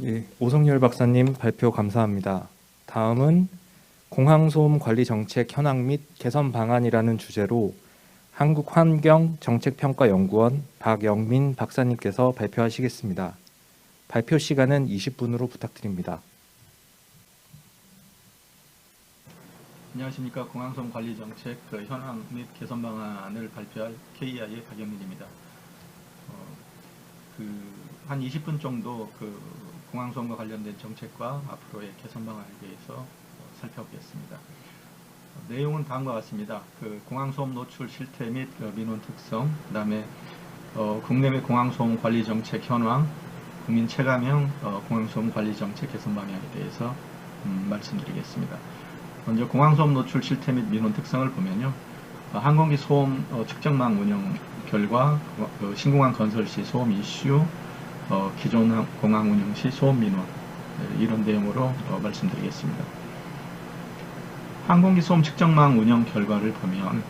예, 오성열 박사님 발표 감사합니다. 다음은 공항소음 관리 정책 현황 및 개선 방안이라는 주제로 한국환경정책평가연구원 박영민 박사님께서 발표하시겠습니다. 발표 시간은 20분으로 부탁드립니다. 안녕하십니까. 공항소음 관리 정책 현황 및 개선 방안을 발표할 KEI의 박영민입니다. 한 20분 정도 공항소음과 관련된 정책과 앞으로의 개선 방안에 대해서 살펴보겠습니다. 내용은 다음과 같습니다. 공항소음 노출 실태 및 민원 특성, 그 다음에 국내외 공항소음 관리 정책 현황, 국민 체감형 공항소음 관리 정책 개선 방향에 대해서 말씀드리겠습니다. 먼저 공항소음 노출 실태 및 민원 특성을 보면요. 항공기 소음 측정망 운영 결과, 신공항 건설 시 소음 이슈, 기존 공항 운영 시 소음 민원, 이런 내용으로 말씀드리겠습니다. 항공기 소음 측정망 운영 결과를 보면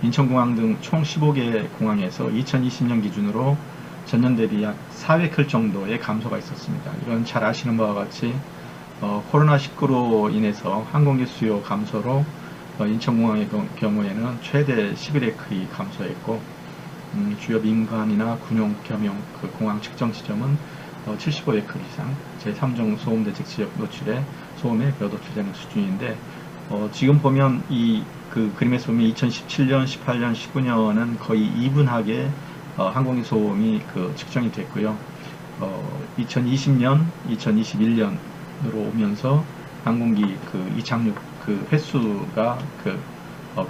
인천공항 등 총 15개 공항에서 2020년 기준으로 전년 대비 약 400회 정도의 감소가 있었습니다. 이건 잘 아시는 바와 같이 코로나19로 인해서 항공기 수요 감소로 인천공항의 경우에는 최대 11회의 감소했고, 주요 민간이나 군용 겸용 공항 측정 지점은 75회크 이상 제3종 소음대책 지역 노출에 소음에 벼노출되는 수준인데, 지금 보면 그림에서 보면 2017년, 18년, 19년은 거의 이분하게 항공기 소음이 측정이 됐고요. 2020년, 21년으로 오면서 항공기 이착륙 횟수가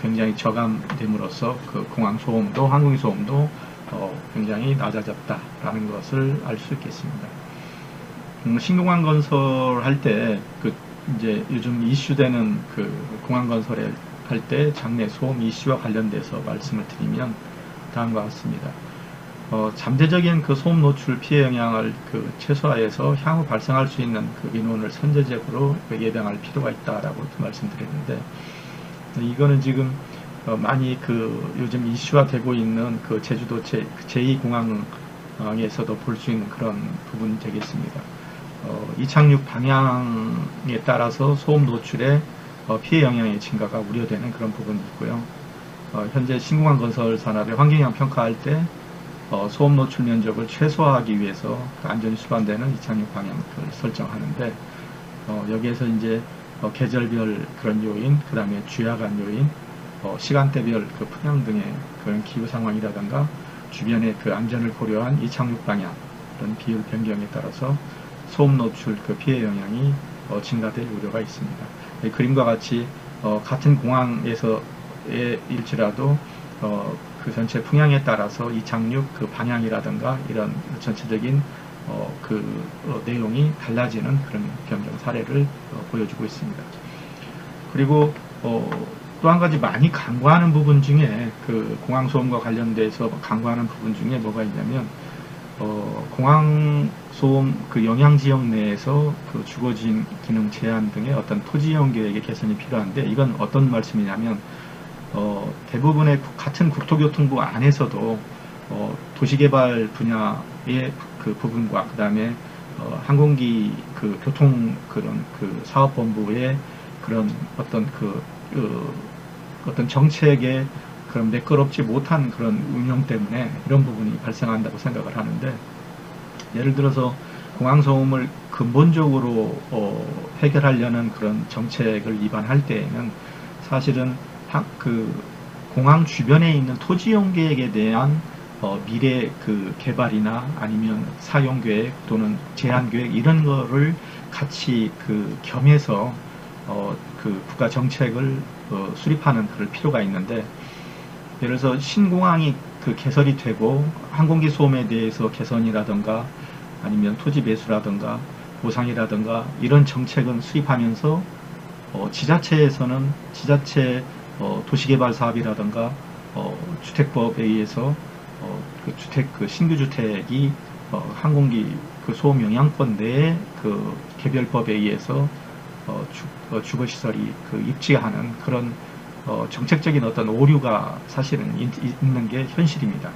굉장히 저감됨으로써 공항 소음도, 항공기 소음도 굉장히 낮아졌다라는 것을 알 수 있겠습니다. 신공항 건설할 때 이제 요즘 이슈되는 공항 건설을 할 때 장내 소음 이슈와 관련돼서 말씀을 드리면 다음과 같습니다. 잠재적인 소음 노출 피해 영향을 최소화해서 향후 발생할 수 있는 민원을 선제적으로 예방할 필요가 있다라고 말씀드렸는데, 이거는 지금 많이 요즘 이슈화되고 있는 제주도 제2공항에서도 볼 수 있는 그런 부분이 되겠습니다. 이착륙 방향에 따라서 소음 노출의 피해 영향의 증가가 우려되는 그런 부분이 있고요. 현재 신공항 건설 산업의 환경영향 평가할 때 소음 노출 면적을 최소화하기 위해서 안전이 수반되는 이착륙 방향을 설정하는데, 여기에서 이제 계절별 그런 요인, 그 다음에 주야간 요인, 시간대별 풍향 등의 그런 기후 상황이라든가 주변의 안전을 고려한 이착륙 방향, 그런 비율 변경에 따라서 소음 노출 피해 영향이 증가될 우려가 있습니다. 그림과 같이 같은 공항에서일지라도 전체 풍향에 따라서 이착륙 방향이라든가 이런 전체적인 내용이 달라지는 그런 변경 사례를 보여주고 있습니다. 그리고 또 한 가지 많이 간과하는 부분 중에 공항 소음과 관련돼서 간과하는 부분 중에 뭐가 있냐면, 공항 소음 영향 지역 내에서 주거진 기능 제한 등의 어떤 토지 이용 계획의 개선이 필요한데, 이건 어떤 말씀이냐면, 대부분의 같은 국토교통부 안에서도 도시개발 분야의 부분과 그 다음에 항공기 교통 사업본부의 그런 어떤 정책에 그런 매끄럽지 못한 그런 운영 때문에 이런 부분이 발생한다고 생각을 하는데, 예를 들어서 공항소음을 근본적으로 해결하려는 그런 정책을 위반할 때에는 사실은 공항 주변에 있는 토지 이용 계획에 대한 미래 개발이나 아니면 사용 계획 또는 제한 계획 이런 거를 같이 겸해서 국가 정책을 수립하는 그럴 필요가 있는데, 예를 들어서 신공항이 개설이 되고 항공기 소음에 대해서 개선이라든가 아니면 토지 매수라든가 보상이라든가 이런 정책은 수립하면서 지자체에서는 지자체 도시개발 사업이라든가 주택법에 의해서 신규 주택이 항공기 소음 영향권 내에 개별법에 의해서 주거시설이 입지하는 그런 정책적인 어떤 오류가 사실은 있는 게 현실입니다.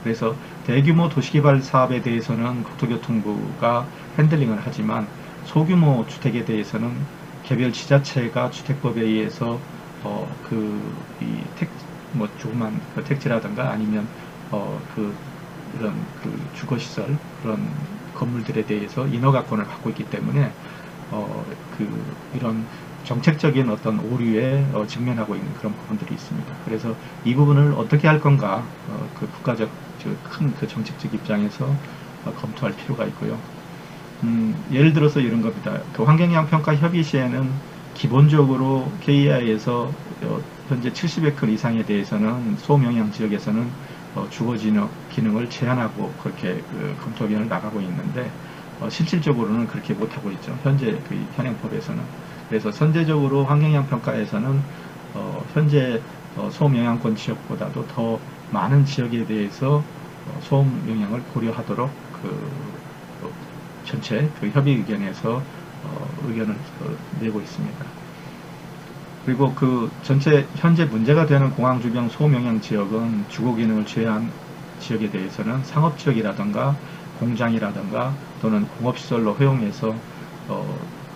그래서 대규모 도시개발 사업에 대해서는 국토교통부가 핸들링을 하지만 소규모 주택에 대해서는 개별 지자체가 주택법에 의해서 조그만 그 택지라든가 아니면 이런 주거시설 그런 건물들에 대해서 인허가권을 갖고 있기 때문에 이런 정책적인 어떤 오류에 직면하고 있는 그런 부분들이 있습니다. 그래서 이 부분을 어떻게 할 건가 그 국가적 큰 그 정책적 입장에서 검토할 필요가 있고요. 예를 들어서 이런 겁니다. 그 환경영향평가협의시에는 기본적으로 KEI에서 현재 70에크 이상에 대해서는 소음영향 지역에서는 주거 기능을 제한하고 그렇게 검토 의견을 나가고 있는데 실질적으로는 그렇게 못하고 있죠. 현재 그 현행법에서는. 그래서 선제적으로 환경영향평가에서는 현재 소음영향권 지역보다도 더 많은 지역에 대해서 소음 영향을 고려하도록 전체 협의 의견에서 의견을 내고 있습니다. 그리고 현재 문제가 되는 공항 주변 소음 영향 지역은 주거 기능을 제한 지역에 대해서는 상업지역이라든가 공장이라든가 또는 공업시설로 허용해서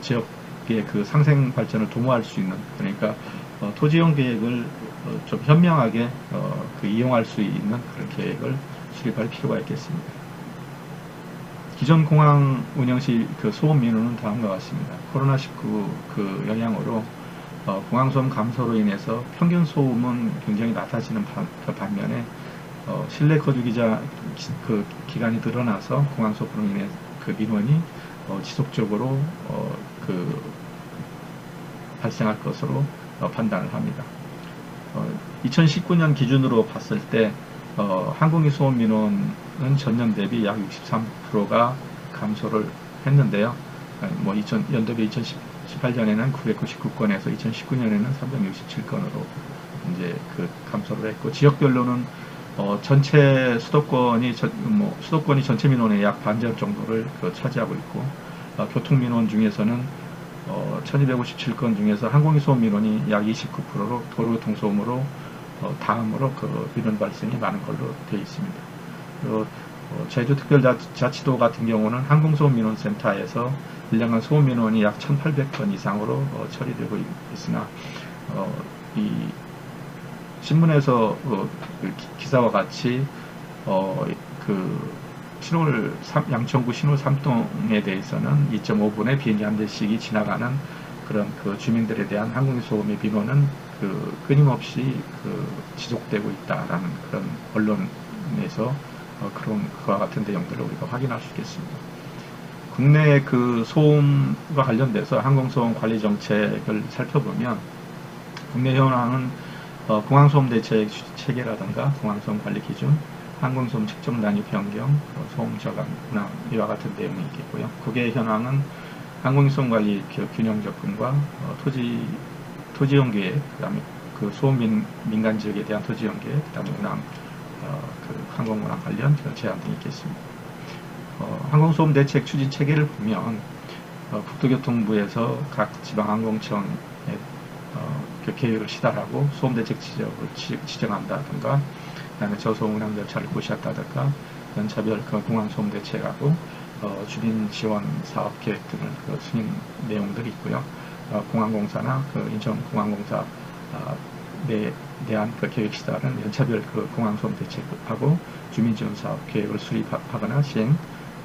지역의 그 상생 발전을 도모할 수 있는, 그러니까 토지용 계획을 좀 현명하게 이용할 수 있는 그런 계획을 수립할 필요가 있겠습니다. 기존 공항 운영시 소음 민원은 다음과 같습니다. 코로나19 영향으로 공항 소음 감소로 인해서 평균 소음은 굉장히 낮아지는 반면에 실내 거주 기간이 늘어나서 공항 소음으로 인해 민원이 지속적으로 발생할 것으로 판단을 합니다. 2019년 기준으로 봤을 때 항공기 소음 민원은 전년 대비 약 63%가 감소를 했는데요. 연도비 2018년에는 999건에서 2019년에는 367건으로 이제 감소를 했고, 지역별로는 전체 수도권이 전체 민원의 약 반절 정도를 차지하고 있고, 교통 민원 중에서는 1257건 중에서 항공기 소음 민원이 약 29%로 도로교통 소음으로 다음으로 민원 발생이 많은 걸로 되어 있습니다. 제주특별자치도 같은 경우는 항공소음 민원센터에서 1년간 소음 민원이 약 1,800건 이상으로 처리되고 있으나 이 신문에서 기사와 같이 양천구 신월 3동에 대해서는 2.5분에 비행기 한 대씩이 지나가는 그런 주민들에 대한 항공기 소음의 민원은 끊임없이 지속되고 있다라는 그런 언론에서 그와 같은 내용들을 우리가 확인할 수 있겠습니다. 국내 소음과 관련돼서 항공소음 관리 정책을 살펴보면 국내 현황은 공항소음 대책 체계라든가 공항소음 관리 기준, 항공소음 측정 단위 변경, 소음 저감 운항 이와 같은 내용이 있겠고요. 국외 현황은 항공소음 관리 균형 접근과 토지용 계획, 그다음에 소음 민간 지역에 대한 토지용 계획, 그다음에 운항 항공 운항 관련 제한 등이 있겠습니다. 항공소음 대책 추진 체계를 보면 국토교통부에서 각 지방항공청에 계획을 시달하고 소음 대책 지역을 지정한다든가, 그다음에 저소음 운항 절차를 고시한다든가, 연차별 공항 소음 대책하고 주민 지원 사업 계획 등을 승인 내용들이 있고요. 공항공사나 인천공항공사 대한 계획 시달은 연차별 공항 소음 대책하고 주민 지원 사업 계획을 수립하거나 시행,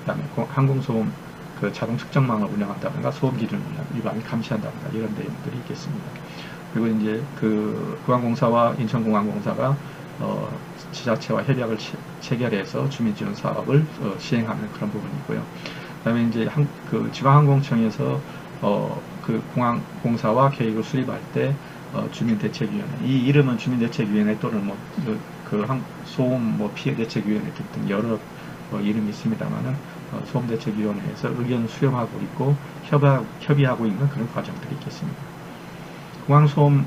그다음에 항공소음 자동 측정망을 운영한다든가 소음 기준 위반을 감시한다든가 이런 내용들이 있겠습니다. 그리고 이제 공항공사와 인천공항공사가 지자체와 협약을 체결해서 주민 지원 사업을 시행하는 그런 부분이고요. 그다음에 이제 지방항공청에서 공항공사와 계획을 수립할 때 주민대책위원회, 이 이름은 주민대책위원회 또는 소음 피해대책위원회 등 여러 이름이 있습니다만은 소음대책위원회에서 의견 수렴하고 있고 협의하고 있는 그런 과정들이 있겠습니다. 공항소음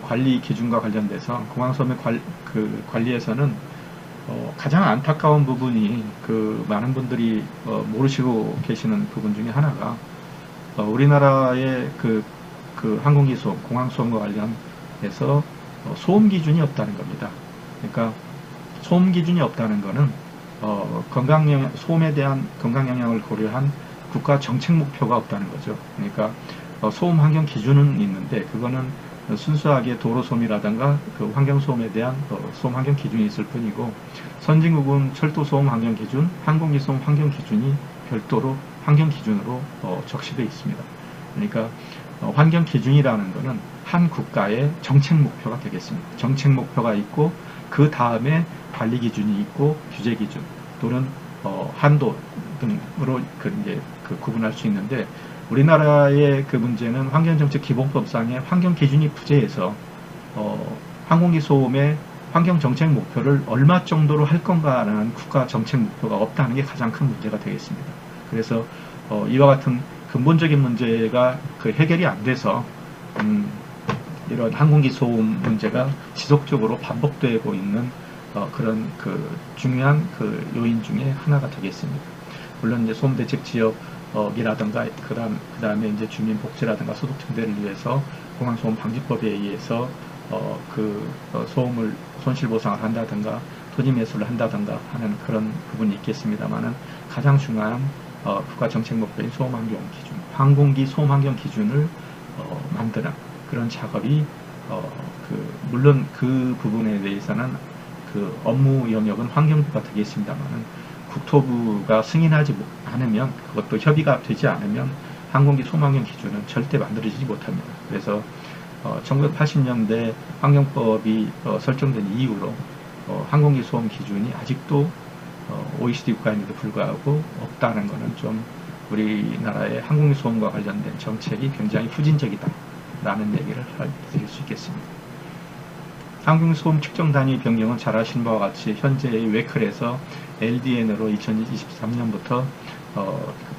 관리 기준과 관련돼서 공항소음의 관리에서는 가장 안타까운 부분이 많은 분들이 모르시고 계시는 부분 중에 하나가 우리나라의 항공기 소음, 공항 소음과 관련해서 소음 기준이 없다는 겁니다. 그러니까 소음 기준이 없다는 것은 소음에 대한 건강 영향을 고려한 국가 정책 목표가 없다는 거죠. 그러니까 소음 환경 기준은 있는데 그거는 순수하게 도로 소음이라든가 그 환경 소음에 대한 소음 환경 기준이 있을 뿐이고, 선진국은 철도 소음 환경 기준, 항공기 소음 환경 기준이 별도로 환경 기준으로 적시되어 있습니다. 그러니까 환경 기준이라는 것은 한 국가의 정책 목표가 되겠습니다. 정책 목표가 있고 그 다음에 관리 기준이 있고 규제 기준 또는 한도 등으로 구분할 수 있는데, 우리나라의 그 문제는 환경정책 기본법상의 환경 기준이 부재해서 항공기 소음의 환경 정책 목표를 얼마 정도로 할 건가라는 국가 정책 목표가 없다는 게 가장 큰 문제가 되겠습니다. 그래서 이와 같은 근본적인 문제가 해결이 안 돼서 이런 항공기 소음 문제가 지속적으로 반복되고 있는 그런 중요한 요인 중에 하나가 되겠습니다. 물론 이제 소음 대책 지역이라든가 그다음에 이제 주민 복지라든가 소득 증대를 위해서 공항 소음 방지법에 의해서 소음을 손실 보상을 한다든가 토지 매수를 한다든가 하는 그런 부분이 있겠습니다만은, 가장 중요한 국가 정책 목표인 소음 환경 기준, 항공기 소음 환경 기준을 만드는 그런 작업이 물론 그 부분에 대해서는 그 업무 영역은 환경부가 되겠습니다만은, 국토부가 승인하지 않으면, 그것도 협의가 되지 않으면 항공기 소음 환경 기준은 절대 만들어지지 못합니다. 그래서 1980년대 환경법이 설정된 이후로 항공기 소음 기준이 아직도 OECD 국가인데도 불구하고 없다는 것은 좀 우리나라의 항공기 소음과 관련된 정책이 굉장히 후진적이다 라는 얘기를 드릴 수 있겠습니다. 항공기 소음 측정 단위 변경은 잘 아시는 바와 같이 현재의 웨클에서 LDN으로 2023년부터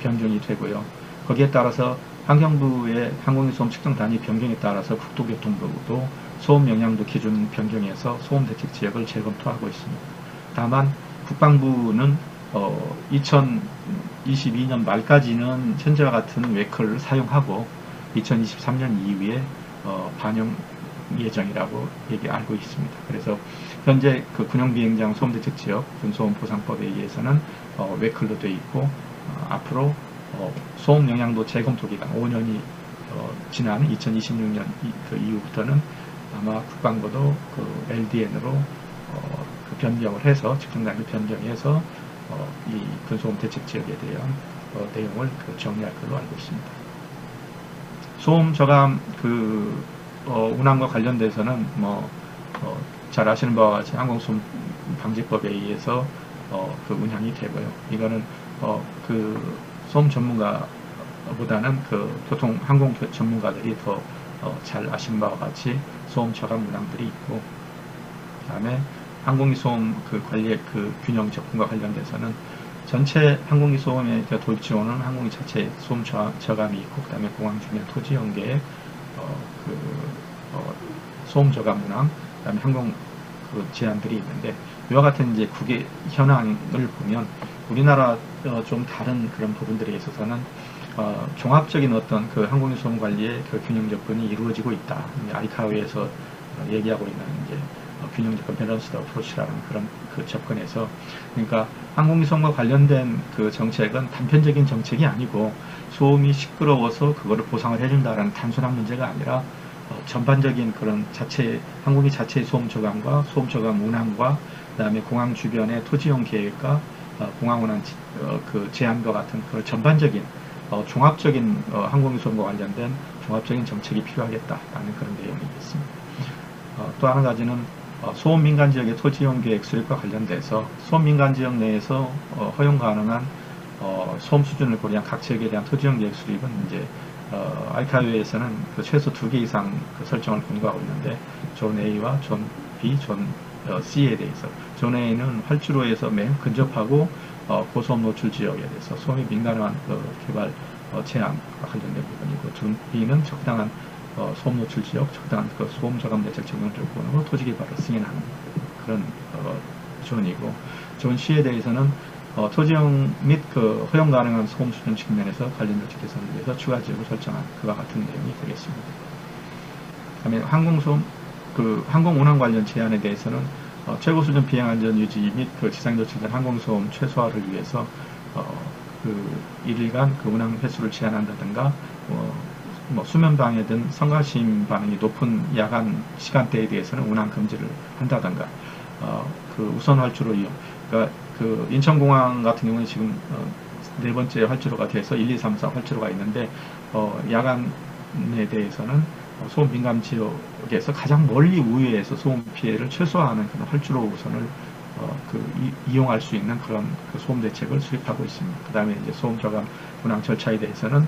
변경이 되고요. 거기에 따라서 환경부의 항공기 소음 측정 단위 변경에 따라서 국토교통부도 소음 영향도 기준 변경해서 소음 대책 지역을 재검토하고 있습니다. 다만 국방부는 2022년 말까지는 현재와 같은 웨클을 사용하고 2023년 이후에 반영 예정이라고 알고 있습니다. 그래서 현재 군용 비행장 소음 대책 지역 군소음 보상법에 의해서는 웨클로 되어 있고, 앞으로 소음 영향도 재검토 기간 5년이 지난 2026년 이후부터는 아마 국방부도 LDN으로 변경을 해서 측정단위 변경해서 이 군소음 대책 지역에 대한 내용을 정리할 걸로 알고 있습니다. 소음 저감 운항과 관련돼서는 잘 아시는 바와 같이 항공소음 방지법에 의해서 운항이 되고요. 이거는 소음 전문가보다는 항공 전문가들이 더 잘 아시는 바와 같이 소음 저감 운항들이 있고, 그다음에 항공기 소음 관리의 균형 접근과 관련돼서는 전체 항공기 소음의 도입 지원은 항공기 자체 소음 저감이 있고, 그다음에 공항 주변 토지 연계에 소음 저감 운항, 그다음에 항공 제한들이 있는데, 이와 같은 이제 국외 현황을 보면 우리나라 좀 다른 그런 부분들에 있어서는 종합적인 어떤 항공기 소음 관리의 균형 접근이 이루어지고 있다. 아이카오에서 얘기하고 있는 이제 균형 접근 밸런스드 어프로치라는 그런 접근에서, 그러니까 항공기 소음과 관련된 정책은 단편적인 정책이 아니고 소음이 시끄러워서 그거를 보상을 해준다라는 단순한 문제가 아니라 전반적인 그런 항공기 자체의 소음 저감과 소음 저감 운항과 그다음에 공항 주변의 토지용 계획과 공항 운항 제한과 같은 그런 전반적인 종합적인 항공기 소음과 관련된 종합적인 정책이 필요하겠다라는 그런 내용이겠습니다. 또 한 가지는 소음 민간 지역의 토지용 계획 수립과 관련돼서 소음 민간 지역 내에서 허용 가능한 소음 수준을 고려한 각 지역에 대한 토지용 계획 수립은 이제 아이카오에서는 최소 2개 이상 설정을 권고하고 있는데, 존 A와 존 B, 존 C에 대해서 존 A는 활주로에서 매우 근접하고 고소음 노출 지역에 대해서 소음이 민감한 개발 제한과 관련된 부분이고, 존 B는 적당한 소음 노출 지역, 적당한 소음 저감 대책 적용 조건으로 토지 개발을 승인하는 그런 존이고, 존 C에 대해서는 토지용 및 허용 가능한 소음 수준 측면에서 관련 조치 개선을 위해서 추가 지역을 설정한 그와 같은 내용이 되겠습니다. 그다음에 항공 운항 관련 제한에 대해서는 최고 수준 비행 안전 유지 및 그 지상에서 발생된 항공소음 최소화를 위해서 그 1일간 그 운항 횟수를 제한한다든가 뭐 수면 방해든 성가심 반응이 높은 야간 시간대에 대해서는 운항 금지를 한다든가 그 우선 활주로 이용, 그러니까 그 인천공항 같은 경우는 지금 네 번째 활주로가 돼서 1, 2, 3, 4 활주로가 있는데 야간에 대해서는 소음 민감 지역에서 가장 멀리 우회해서 소음 피해를 최소화하는 그런 활주로 우선을 이용할 수 있는 그런 그 소음 대책을 수립하고 있습니다. 그 다음에 이제 소음 저감 운항 절차에 대해서는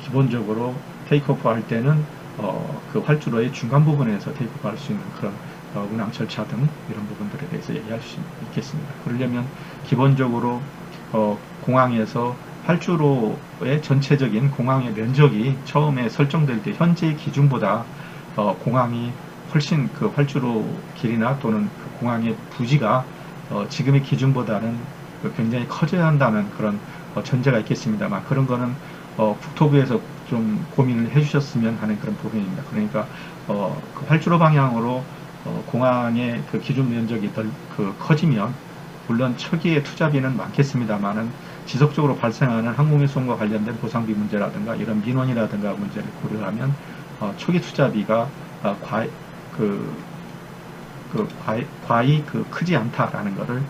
기본적으로 테이크오프 할 때는 그 활주로의 중간 부분에서 테이크오프 할 수 있는 그런 운항 절차 등 이런 부분들에 대해서 얘기할 수 있겠습니다. 그러려면 기본적으로 공항에서 활주로의 전체적인 공항의 면적이 처음에 설정될 때 현재의 기준보다 공항이 훨씬 그 활주로 길이나 또는 그 공항의 부지가 지금의 기준보다는 굉장히 커져야 한다는 그런 전제가 있겠습니다만 그런 거는 국토부에서 좀 고민을 해주셨으면 하는 그런 부분입니다. 그러니까 그 활주로 방향으로 공항의 그 기준 면적이 더 커지면 물론 초기에 투자비는 많겠습니다만은 지속적으로 발생하는 항공의 소음과 관련된 보상비 문제라든가 이런 민원이라든가 문제를 고려하면 초기 투자비가 과히 크지 않다라는 것을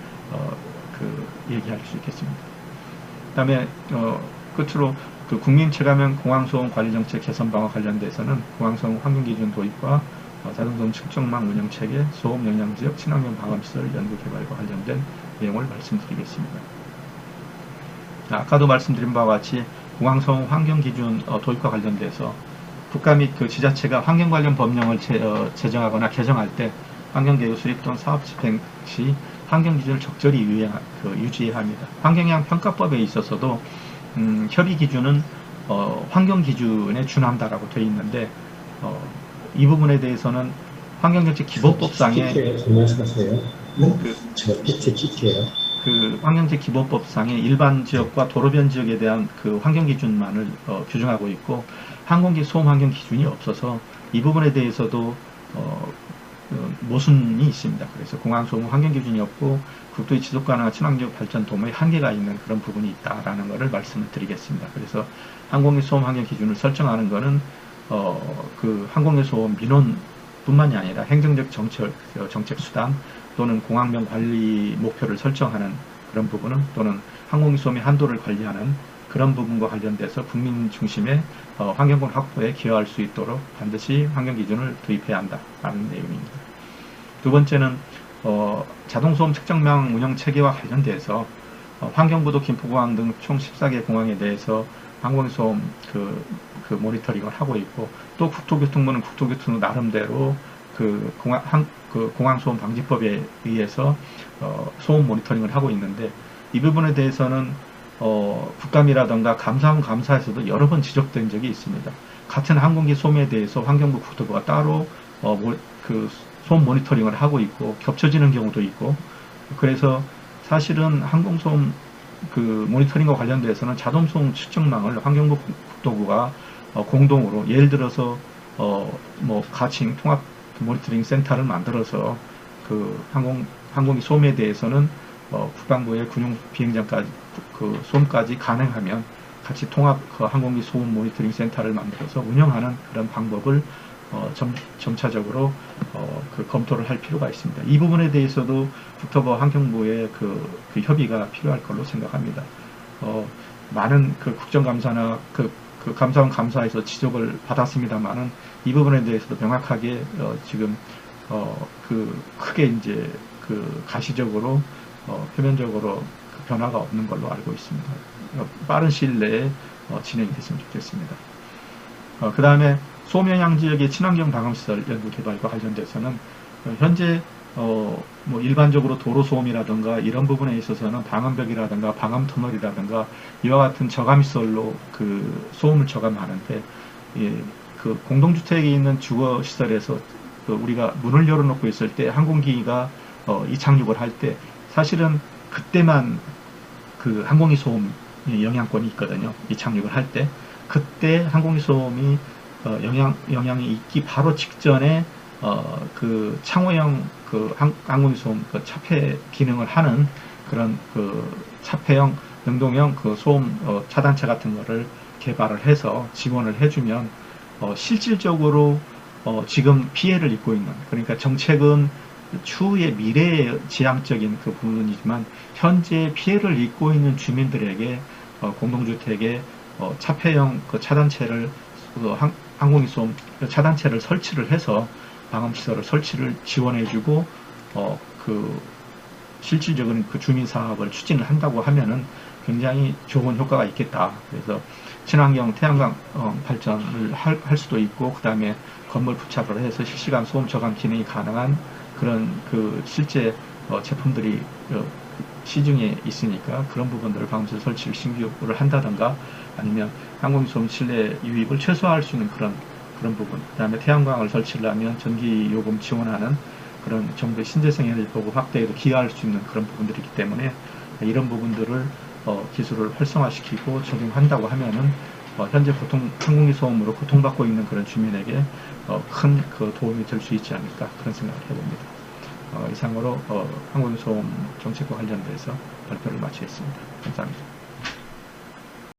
얘기할 수 있겠습니다. 그다음에 끝으로 그 국민 체감형 공항소음 관리정책 개선 방안 관련돼서는 공항소음 환경기준 도입과 자동소음 측정망 운영체계, 소음 영향지역 친환경 방음시설 연구 개발과 관련된 내용을 말씀드리겠습니다. 아까도 말씀드린 바와 같이 공항소음 환경기준 도입과 관련돼서 국가 및 그 지자체가 환경 관련 법령을 제정하거나 개정할 때 환경계획 수립 또는 사업 집행 시 환경기준을 적절히 유지해야 합니다. 환경영향 평가법에 있어서도 협의 기준은 환경 기준에 준한다라고 되어 있는데 이 부분에 대해서는 환경정책 기본법상에 그 환경정책 기본법상에 일반 지역과 도로변 지역에 대한 그 환경 기준만을 규정하고 있고 항공기 소음 환경 기준이 없어서 이 부분에 대해서도 모순이 있습니다. 그래서 공항소음 환경 기준이 없고 국토의 지속가능한 친환경 발전 도모에 한계가 있는 그런 부분이 있다라는 것을 말씀을 드리겠습니다. 그래서 항공기 소음 환경 기준을 설정하는 것은 그 항공기 소음 민원뿐만이 아니라 행정적 정책 수단 또는 공항명 관리 목표를 설정하는 그런 부분은 또는 항공기 소음의 한도를 관리하는 그런 부분과 관련돼서 국민 중심의 환경권 확보에 기여할 수 있도록 반드시 환경기준을 도입해야 한다라는 내용입니다. 두 번째는 자동소음 측정망 운영체계와 관련돼서 환경부도 김포공항 등 총 14개 공항에 대해서 항공소음 그 모니터링을 하고 있고 또 국토교통부는 국토교통부 나름대로 공항소음 방지법에 의해서 소음 모니터링을 하고 있는데 이 부분에 대해서는 국감이라던가 감사에서도 여러 번 지적된 적이 있습니다. 같은 항공기 소음에 대해서 환경부 국토부가 따로 그 소음 모니터링을 하고 있고 겹쳐지는 경우도 있고 그래서 사실은 항공소음 그 모니터링과 관련돼서는 자동소음 측정망을 환경부 국토부가 공동으로 예를 들어서 뭐 가칭 통합 모니터링 센터를 만들어서 그 항공기 소음에 대해서는 국방부의 군용 비행장까지 그 소음까지 가능하면 같이 통합 항공기 소음 모니터링 센터를 만들어서 운영하는 그런 방법을 점차적으로 검토를 할 필요가 있습니다. 이 부분에 대해서도 국토부와 환경부의 그 협의가 필요할 걸로 생각합니다. 많은 그 국정감사나 그 감사원 감사에서 지적을 받았습니다만은 이 부분에 대해서도 명확하게 지금 크게 이제 가시적으로 표면적으로 변화가 없는 걸로 알고 있습니다. 빠른 시일 내에 진행이 됐으면 좋겠습니다. 그 다음에 소음영향지역의 친환경 방음시설 연구 개발과 관련돼서는 현재 뭐 일반적으로 도로 소음이라든가 이런 부분에 있어서는 방음벽이라든가 방음터널이라든가 이와 같은 저감시설로 그 소음을 저감하는데 그 공동주택에 있는 주거시설에서 우리가 문을 열어놓고 있을 때 항공기가 이착륙을 할 때 사실은 그때만 그 항공기 소음 영향권이 있거든요. 이착륙을 할 때 그때 항공기 소음이 영향이 있기 바로 직전에 그 창호형 그 항공기소음 그 차폐 기능을 하는 그런 그 차폐형 능동형 그 소음 차단체 같은 거를 개발을 해서 지원을 해주면 실질적으로 지금 피해를 입고 있는, 그러니까 정책은 추후의 미래의 지향적인 그 부분이지만 현재 피해를 입고 있는 주민들에게 공동주택에 차폐형 그 차단체를 항공기소음 차단체를 설치를 해서 방음시설을 설치를 지원해주고 그 실질적인 그 주민 사업을 추진을 한다고 하면은 굉장히 좋은 효과가 있겠다. 그래서 친환경 태양광 발전을 할 수도 있고, 그 다음에 건물 부착을 해서 실시간 소음 저감 기능이 가능한 그런 그 실제 제품들이 시중에 있으니까 그런 부분들을 방음시설 설치를 신규를 한다던가, 아니면 항공기소음 실내 유입을 최소화할 수 있는 그런 부분, 그 다음에 태양광을 설치를 하면 전기 요금 지원하는 그런 정부의 신재생 에너지 보급 확대에도 기여할 수 있는 그런 부분들이기 때문에 이런 부분들을 기술을 활성화시키고 적용한다고 하면은 현재 항공기 소음으로 고통받고 있는 그런 주민에게 큰 그 도움이 될 수 있지 않을까, 그런 생각을 해봅니다. 이상으로 항공기 소음 정책과 관련돼서 발표를 마치겠습니다. 감사합니다.